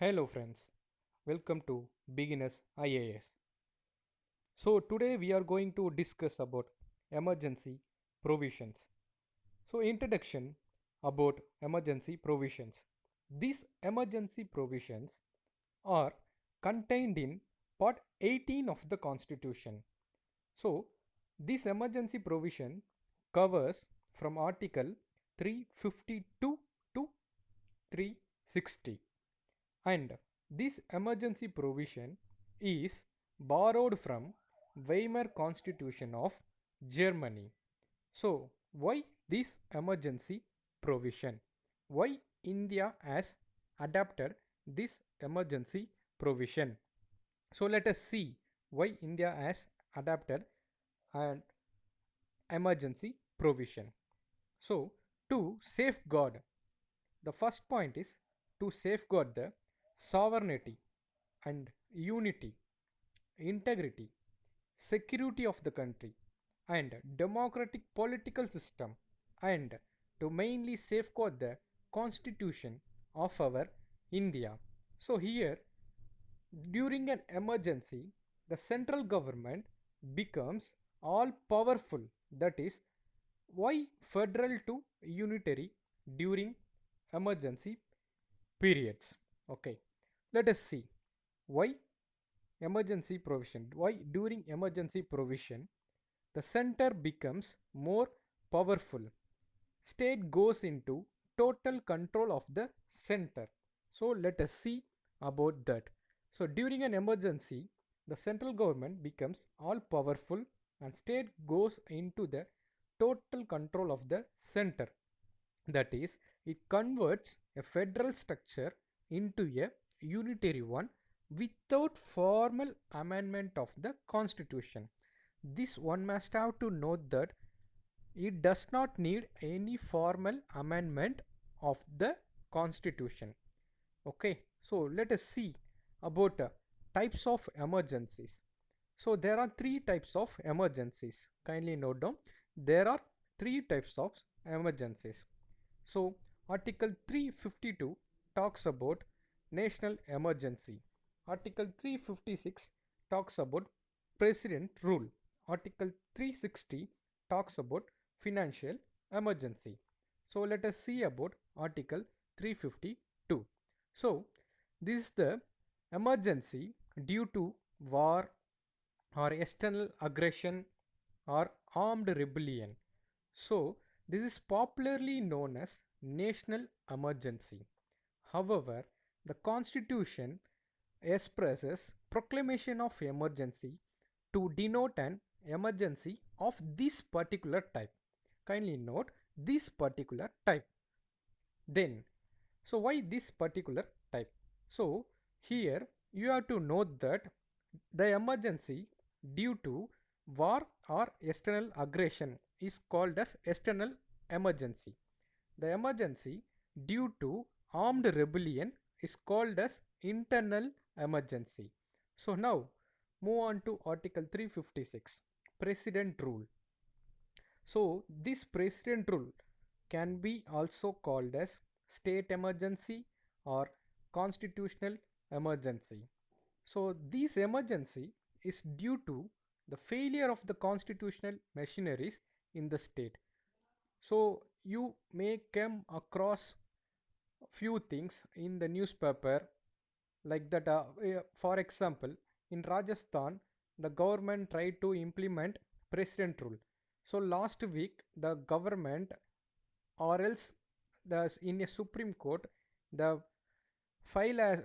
Hello friends, welcome to Beginners IAS. So today we are going to discuss about emergency provisions. So introduction about emergency provisions. These emergency provisions are contained in part 18 of the Constitution. So this emergency provision covers from article 352 to 360. And this emergency provision is borrowed from Weimar Constitution of Germany. So why this emergency provision? Why India has adapted this emergency provision? So let us see why India has adapted an emergency provision. So to safeguard, the first point is to safeguard the sovereignty and unity, integrity, security of the country, and democratic political system, and to mainly safeguard the constitution of our India. So here, during an emergency, the central government becomes all powerful. That is why federal to unitary during emergency periods. Okay, let us see why emergency provision. Why during emergency provision the center becomes more powerful. State goes into total control of the center. So let us see about that. So during an emergency, the central government becomes all powerful and state goes into the total control of the center. That is, it converts a federal structure into a unitary one without formal amendment of the constitution. This one must have to note that it does not need any formal amendment of the constitution. Okay, so let us see about types of emergencies. So there are three types of emergencies. Kindly note down, there are three types of emergencies. So article 352 talks about national emergency. Article 356 talks about president rule. Article 360 talks about financial emergency. So let us see about article 352. So this is the emergency due to war or external aggression or armed rebellion. So this is popularly known as national emergency. However, the constitution expresses proclamation of emergency to denote an emergency of this particular type. Kindly note this particular type. Then, so why this particular type? So here you have to note that the emergency due to war or external aggression is called as external emergency. The emergency due to armed rebellion is called as internal emergency. So now move on to article 356, president rule. So this president rule can be also called as state emergency or constitutional emergency. So this emergency is due to the failure of the constitutional machineries in the state. So you may come across few things in the newspaper like that. For example, in Rajasthan, the government tried to implement president rule. So last week, the government, or else the in a Supreme Court, the file as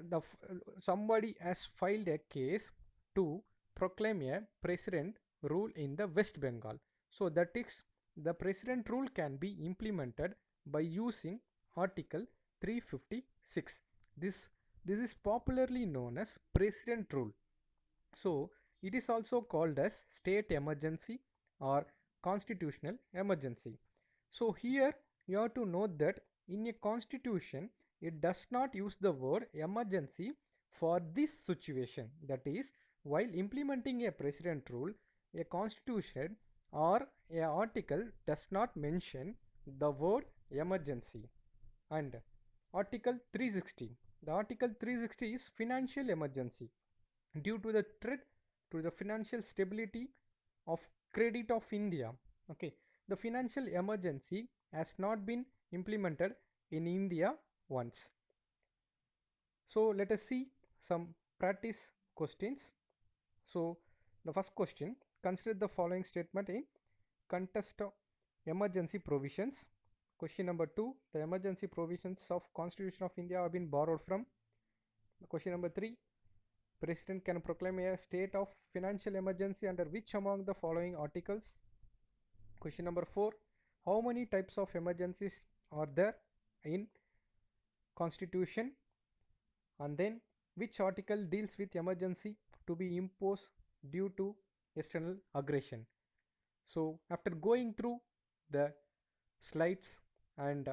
somebody has filed a case to proclaim a president rule in the West Bengal. So that is the president rule can be implemented by using article 356. This is popularly known as president rule. So it is also called as state emergency or constitutional emergency. So here you have to note that in a constitution it does not use the word emergency for this situation. That is, while implementing a president rule, a constitution or a article does not mention the word emergency. And article 360, The Article 360 is financial emergency due to the threat to the financial stability of credit of India. Okay, the financial emergency has not been implemented in India once. So let us see some practice questions. So the first question, consider the following statement in context of emergency provisions. Question number 2, the emergency provisions of Constitution of India have been borrowed from. Question number 3, President can proclaim a state of financial emergency under which among the following articles? Question number 4, how many types of emergencies are there in Constitution? And then which article deals with emergency to be imposed due to external aggression? So after going through the slides and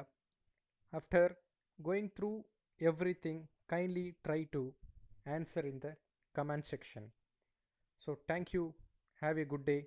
after going through everything, kindly try to answer in the comment section. So thank you. Have a good day.